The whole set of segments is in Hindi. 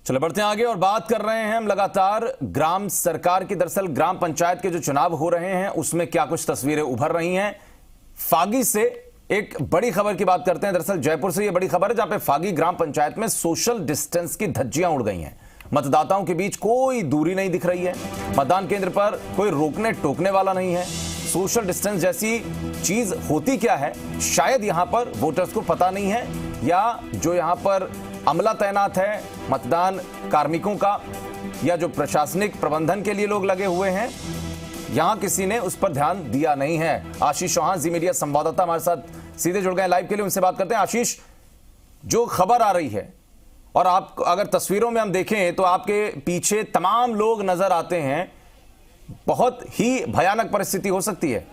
चलो बढ़ते हैं आगे और बात कर रहे हैं हम लगातार ग्राम सरकार की। दरअसल ग्राम पंचायत के जो चुनाव हो रहे हैं उसमें क्या कुछ तस्वीरें उभर रही हैं। फागी से एक बड़ी खबर की बात करते हैं। दरअसल जयपुर से यह बड़ी खबर है जहां पे फागी ग्राम पंचायत में सोशल डिस्टेंस की धज्जियां उड़ गई हैं। मतदाताओं के बीच कोई दूरी नहीं दिख रही है। मतदान केंद्र पर कोई रोकने टोकने वाला नहीं है। सोशल डिस्टेंस जैसी चीज होती क्या है शायद यहां पर वोटर्स को पता नहीं है, या जो यहां पर अमला तैनात है मतदान कार्मिकों का, या जो प्रशासनिक प्रबंधन के लिए लोग लगे हुए हैं, यहां किसी ने उस पर ध्यान दिया नहीं है। आशीष चौहान जी मीडिया संवाददाता हमारे साथ सीधे जुड़ गए लाइव के लिए, उनसे बात करते हैं। आशीष, जो खबर आ रही है और आप अगर तस्वीरों में हम देखें तो आपके पीछे तमाम लोग नजर आते हैं, बहुत ही भयानक परिस्थिति हो सकती है।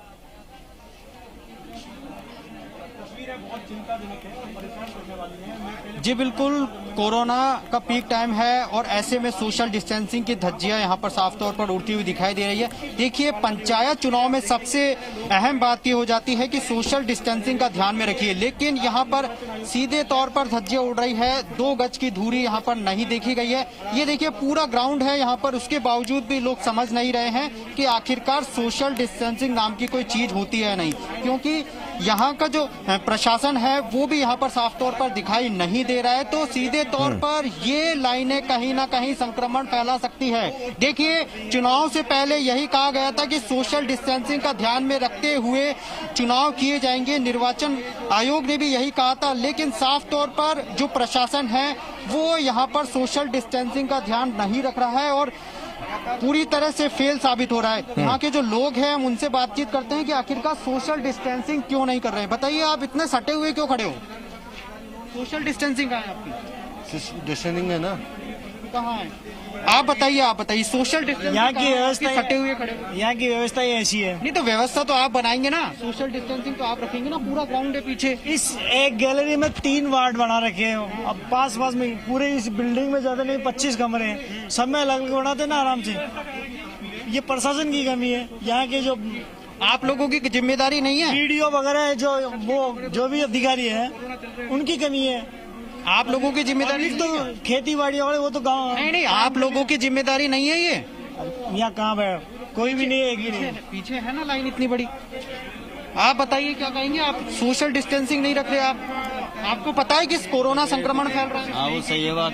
जी बिल्कुल, कोरोना का पीक टाइम है और ऐसे में सोशल डिस्टेंसिंग की धज्जियां यहाँ पर साफ तौर पर उड़ती हुई दिखाई दे रही है। देखिए, पंचायत चुनाव में सबसे अहम बात ये हो जाती है कि सोशल डिस्टेंसिंग का ध्यान में रखिए, लेकिन यहाँ पर सीधे तौर पर धज्जियां उड़ रही है। 2 गज की दूरी यहाँ पर नहीं देखी गई है। ये देखिए पूरा ग्राउंड है यहाँ पर, उसके बावजूद भी लोग समझ नहीं रहे हैं कि आखिरकार सोशल डिस्टेंसिंग नाम की कोई चीज होती है नहीं, क्योंकि यहाँ का जो प्रशासन है वो भी यहाँ पर साफ तौर पर दिखाई नहीं दे रहा है। तो सीधे तौर पर ये लाइनें कहीं ना कहीं संक्रमण फैला सकती है। देखिए, चुनाव से पहले यही कहा गया था कि सोशल डिस्टेंसिंग का ध्यान में रखते हुए चुनाव किए जाएंगे। निर्वाचन आयोग ने भी यही कहा था, लेकिन साफ तौर पर जो प्रशासन है वो यहाँ पर सोशल डिस्टेंसिंग का ध्यान नहीं रख रहा है और पूरी तरह से फेल साबित हो रहा है। यहाँ के जो लोग हैं हम उनसे बातचीत करते हैं कि आखिरकार सोशल डिस्टेंसिंग क्यों नहीं कर रहे हैं। बताइए, आप इतने सटे हुए क्यों खड़े हो? सोशल डिस्टेंसिंग कहाँ है आपकी? डिस्टेंसिंग है ना, कहाँ है? आप बताइए सोशल डिस्टेंसिंग यहाँ की व्यवस्था सटे हुए खड़े हो? यहाँ की व्यवस्था ही ऐसी है। नहीं तो व्यवस्था तो आप बनाएंगे ना, सोशल डिस्टेंसिंग तो आप रखेंगे ना। पूरा ग्राउंड है पीछे। इस एक गैलरी में 3 वार्ड बना रखे हैं। अब पास में पूरे इस बिल्डिंग में ज्यादा नहीं 25 कमरे हैं, सब में अलग अलग बनाते ना आराम से। ये प्रशासन की कमी है। यहाँ के जो आप लोगों की जिम्मेदारी नहीं है, वीडियो वगैरह जो भी अधिकारी है उनकी कमी है। आप लोगों की जिम्मेदारी तो खेती बाड़ी वाले वो तो गाँव नहीं, आप लोगों की जिम्मेदारी नहीं है। ये यहाँ कहाँ है, कोई भी नहीं है। पीछे है ना लाइन इतनी बड़ी। आप बताइए क्या कहेंगे? आप सोशल डिस्टेंसिंग नहीं रख रहे। आपको पता है कि कोरोना संक्रमण फैल रहा है। हाँ वो सही है बात,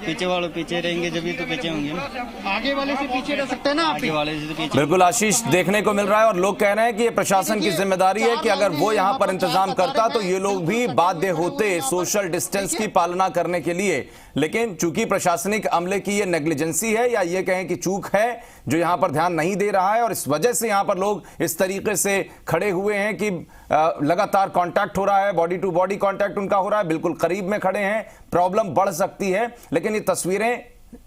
पीछे वाले पीछे रहेंगे जब भी तो पीछे होंगे ना। आगे वाले से पीछे रह सकते हैं ना, आगे वाले से तो पीछे। बिल्कुल आशीष, देखने को मिल रहा है और लोग कह रहे हैं कि ये प्रशासन की जिम्मेदारी है कि अगर वो यहाँ पर इंतजाम करता तो ये लोग भी बाध्य होते सोशल डिस्टेंस की पालना करने के लिए। लेकिन चूंकि प्रशासनिक अमले की ये नेग्लिजेंसी है या ये कहें कि चूक है जो यहाँ पर ध्यान नहीं दे रहा है, और इस वजह से यहाँ पर लोग इस तरीके से खड़े हुए हैं कि लगातार कांटेक्ट हो रहा है, बॉडी टू बॉडी कांटेक्ट उनका हो रहा है, बिल्कुल करीब में खड़े हैं, प्रॉब्लम बढ़ सकती है। लेकिन ये तस्वीरें,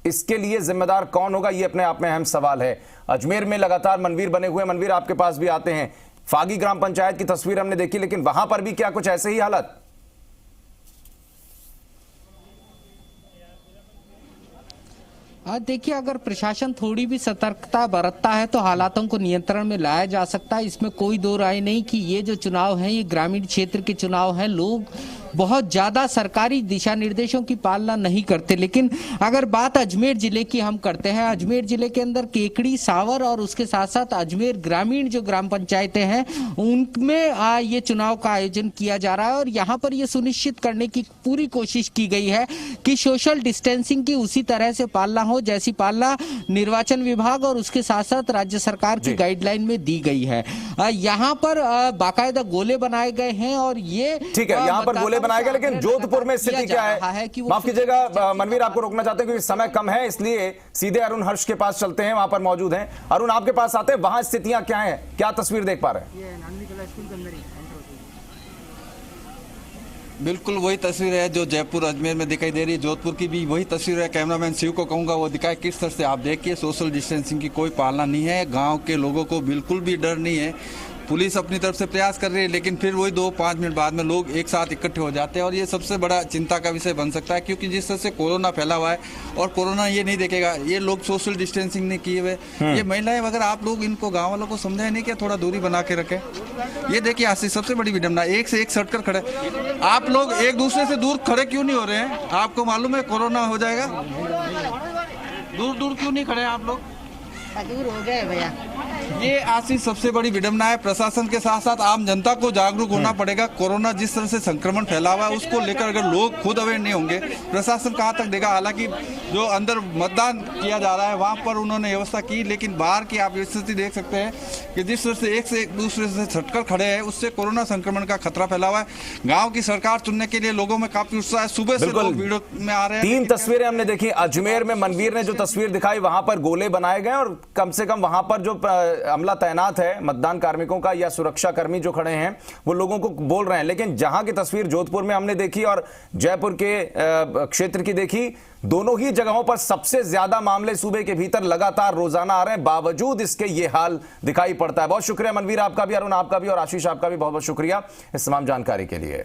इसके लिए जिम्मेदार कौन होगा, ये अपने आप में अहम सवाल है। अजमेर में लगातार मनवीर बने हुए, मनवीर आपके पास भी आते हैं। फागी ग्राम पंचायत की तस्वीर हमने देखी, लेकिन वहां पर भी क्या कुछ ऐसे ही हालत? देखिए, अगर प्रशासन थोड़ी भी सतर्कता बरतता है तो हालातों को नियंत्रण में लाया जा सकता है। इसमें कोई दो राय नहीं कि ये जो चुनाव है ये ग्रामीण क्षेत्र के चुनाव है। लोग बहुत ज्यादा सरकारी दिशा निर्देशों की पालना नहीं करते। लेकिन अगर बात अजमेर जिले की हम करते हैं, अजमेर जिले के अंदर केकड़ी, सावर और उसके साथ साथ अजमेर ग्रामीण जो ग्राम पंचायतें हैं उनमें ये चुनाव का आयोजन किया जा रहा है और यहाँ पर ये सुनिश्चित करने की पूरी कोशिश की गई है कि सोशल डिस्टेंसिंग की उसी तरह से पालना हो जैसी पालना निर्वाचन विभाग और उसके साथ साथ राज्य सरकार की गाइडलाइन में दी गई है। यहाँ पर बाकायदा गोले बनाए गए हैं और ये ठीक है, यहाँ पर गोले बनाया गया। लेकिन जोधपुर में स्थिति क्या है? माफ कीजिएगा मनवीर, आपको रोकना चाहते हैं क्योंकि समय कम है, इसलिए सीधे अरुण हर्ष के पास चलते हैं, वहां पर मौजूद हैं। अरुण, आपके पास आते हैं, वहां स्थितियां क्या हैं, क्या तस्वीर देख पा रहे हैं? बिल्कुल वही तस्वीर है जो जयपुर अजमेर में दिखाई दे रही है। जोधपुर की भी वही तस्वीर है। कैमरामैन शिव को कहूंगा वो दिखाए किस तरह से। आप देखिए, सोशल डिस्टेंसिंग की कोई पालना नहीं है। गांव के लोगों को बिल्कुल भी डर नहीं है। पुलिस अपनी तरफ से प्रयास कर रही है, लेकिन फिर वही 2-5 मिनट बाद में लोग एक साथ इकट्ठे हो जाते हैं और ये सबसे बड़ा चिंता का विषय बन सकता है, क्योंकि जिस तरह से कोरोना फैला हुआ है और कोरोना ये नहीं देखेगा, ये लोग सोशल डिस्टेंसिंग नहीं किए हुए, ये महिलाएं अगर आप लोग इनको गाँव वालों को समझाए नहीं कि थोड़ा दूरी बना के रखें। ये देखिए आज से सबसे बड़ी विडंबना, एक से एक सटकर खड़े, आप लोग एक दूसरे से दूर खड़े क्यों नहीं हो रहे हैं? आपको मालूम है कोरोना हो जाएगा, दूर दूर क्यों नहीं खड़े आप लोग? दूर हो गए भैया। ये आज की सबसे बड़ी विडंबना है। प्रशासन के साथ साथ आम जनता को जागरूक होना पड़ेगा। कोरोना जिस तरह से संक्रमण फैला हुआ है उसको लेकर अगर लोग खुद अवेयर नहीं होंगे, प्रशासन कहाँ तक देगा? हालांकि जो अंदर मतदान किया जा रहा है वहां पर उन्होंने व्यवस्था की, लेकिन बाहर की आप स्थिति देख सकते हैं कि जिस तरह से एक दूसरे से छटकर खड़े हैं, उससे कोरोना संक्रमण का खतरा फैला हुआ है। गाँव की सरकार चुनने के लिए लोगों में काफी उत्साह है, सुबह से लोग वीडियो में आ रहे हैं। 3 तस्वीरें हमने देखी। अजमेर में मनवीर ने जो तस्वीर दिखाई, वहां पर गोले बनाए गए और कम से कम वहां पर जो अमला तैनात है मतदान कार्मिकों का या सुरक्षा कर्मी जो खड़े हैं वो लोगों को बोल रहे हैं। लेकिन जहां की तस्वीर जोधपुर में हमने देखी और जयपुर के क्षेत्र की देखी, दोनों ही जगहों पर सबसे ज्यादा मामले सूबे के भीतर लगातार रोजाना आ रहे हैं, बावजूद इसके ये हाल दिखाई पड़ता है। बहुत शुक्रिया मनवीर आपका भी, अरुण आपका भी और आशीष आपका भी बहुत बहुत शुक्रिया इस तमाम जानकारी के लिए।